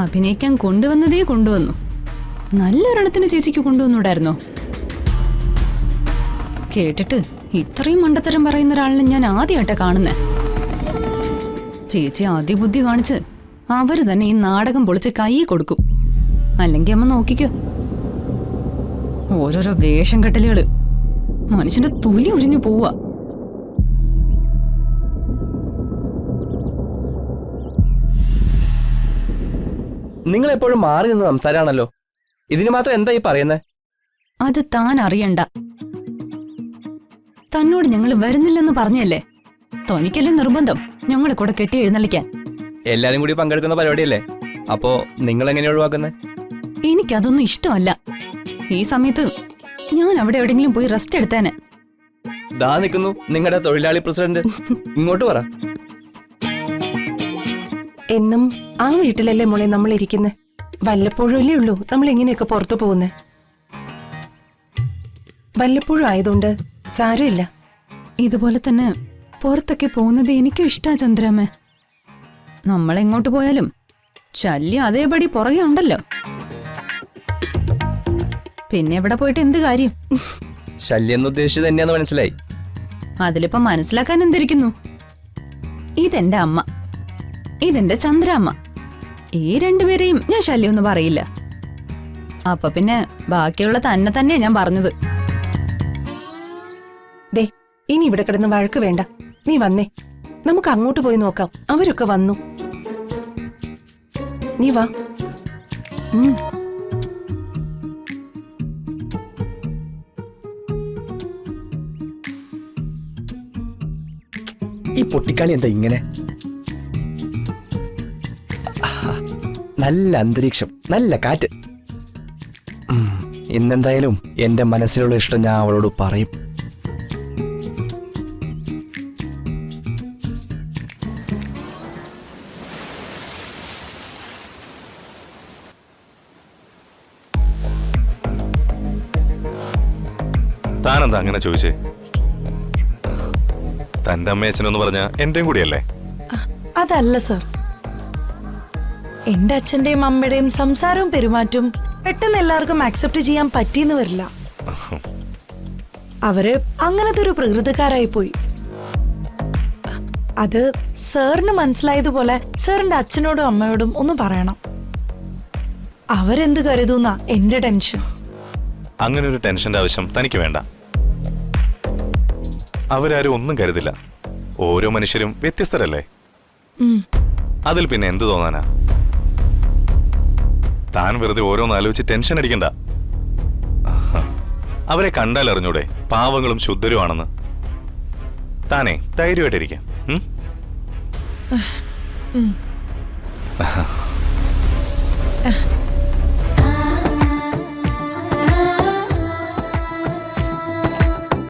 അഭിനയിക്കാൻ കൊണ്ടുവന്നതേ കൊണ്ടുവന്നു. നല്ലൊരിടത്തിന് ചേച്ചിക്ക് കൊണ്ടുവന്നൂടായിരുന്നോ? കേട്ടിട്ട് ഇത്രയും മണ്ടത്തരം പറയുന്ന ഒരാളിനെ ഞാൻ ആദ്യമായിട്ടാ കാണുന്നേ. ചേച്ചി അതിബുദ്ധി കാണിച്ച് അവര് തന്നെ ഈ നാടകം പൊളിച്ച് കൈ കൊടുക്കും. അല്ലെങ്കിൽ അമ്മ നോക്കിക്കോ, ഓരോരോ വേഷം കെട്ടലുകള് മനുഷ്യന്റെ തൊലി ഉരിഞ്ഞു പോവാ. നിങ്ങൾ എപ്പോഴും മാറി നിന്ന് സംസാരാണല്ലോ. ഇതിന് മാത്രം എന്താ ഈ പറയുന്നത്? അത് താൻ അറിയണ്ട. തന്നോട് ഞങ്ങൾ വരുന്നില്ലെന്ന് പറഞ്ഞല്ലേ? തനിക്കല്ലേ നിർബന്ധം ഞങ്ങളെ കൂടെ കെട്ടി എഴുന്നള്ളിക്കാൻ? എല്ലാരും കൂടി പങ്കെടുക്കുന്ന പരിപാടിയല്ലേ, അപ്പോ നിങ്ങൾ എങ്ങനെ ഒഴിവാക്കുന്നത്? എനിക്കതൊന്നും ഇഷ്ടമല്ല. ഈ സമയത്ത് ഞാൻ അവിടെ എവിടെയെങ്കിലും പോയി റെസ്റ്റ് എടുത്തേനെ. ദാ നിൽക്കുന്നു നിങ്ങളുടെ തൊഴിലാളി പ്രസിഡന്റ്. ഇങ്ങോട്ട് പറ. എന്നും ആ വീട്ടിലല്ലേ മോളെ നമ്മൾ ഇരിക്കുന്നേ. വല്ലപ്പോഴും അല്ലേ ഉള്ളൂ നമ്മൾ ഇങ്ങനെയൊക്കെ പുറത്തു പോകുന്നേ. വല്ലപ്പോഴും ആയതുകൊണ്ട് സാരമില്ല. ഇതുപോലെ തന്നെ പുറത്തൊക്കെ പോകുന്നത് എനിക്കും ഇഷ്ടാ ചന്ദ്രാമ്മേ. നമ്മളെങ്ങോട്ട് പോയാലും ശല്യം അതേപടി പുറകെ ഉണ്ടല്ലോ. പിന്നെ എവിടെ പോയിട്ട് എന്ത് കാര്യം? ശല്യം എന്ന് ഉദ്ദേശിച്ചത് തന്നെയാന്ന് മനസ്സിലായി. അതിലിപ്പോ മനസ്സിലാക്കാൻ എന്തിരിക്കുന്നു? ഇതെന്റെ അമ്മ, ഇതെന്റെ ചന്ദ്രാമ്മ. ഈ രണ്ടുപേരെയും ഞാൻ ശല്യമൊന്നും പറയില്ല. അപ്പൊ പിന്നെ ബാക്കിയുള്ള തന്നെ ഞാൻ പറഞ്ഞത്. ദേ, ഇനി ഇവിടെ കിടന്ന് വഴക്ക് വേണ്ട. നീ വന്നേ, നമുക്ക് അങ്ങോട്ട് പോയി നോക്കാം. അവരൊക്കെ വന്നു. നീ വാ. ഈ പൊട്ടിക്കാളി എന്താ ഇങ്ങനെ? നല്ല അന്തരീക്ഷം, നല്ല കാറ്റ്. ഇന്നെന്തായാലും എന്റെ മനസ്സിലുള്ള ഇഷ്ടം ഞാൻ അവളോട് പറയും. താനെന്താ അങ്ങനെ ചോദിച്ചേ? തന്റെ അമ്മയച്ഛനെന്ന് പറഞ്ഞ എന്റെയും കൂടിയല്ലേ? അതല്ല സർ, എന്റെ അച്ഛന്റെയും അമ്മയുടെയും സംസാരവും പെരുമാറ്റവും പെട്ടെന്ന് എല്ലാവർക്കും ആക്സെപ്റ്റ് ചെയ്യാൻ പറ്റിയെന്ന് വരില്ല. അവര് അങ്ങനത്തെ ഒരു പ്രകൃതിക്കാരായി പോയി. അത് സാറിന് മനസ്സിലായതുപോലെ സാറിന്റെ അച്ഛനോടും അമ്മയോടും ഒന്ന് പറയണം. അവരെന്ത് കരുതുന്ന എന്റെ ടെൻഷൻ. അങ്ങനെ ഒരു ടെൻഷന്റെ ആവശ്യം തനിക്ക് വേണ്ട. അവരാരും ഒന്നും കരുതില്ല. ഓരോ മനുഷ്യരും വ്യത്യസ്തരല്ലേ? അതിൽ പിന്നെ എന്ത് തോന്നാനാ? താൻ വെറുതെ ഓരോന്ന് ആലോചിച്ച് ടെൻഷൻ അടിക്കണ്ട. അവരെ കണ്ടാൽ അറിഞ്ഞൂടെ പാവങ്ങളും ശുദ്ധരുമാണെന്ന്? താനേ ധൈര്യമായിട്ടിരിക്കാം.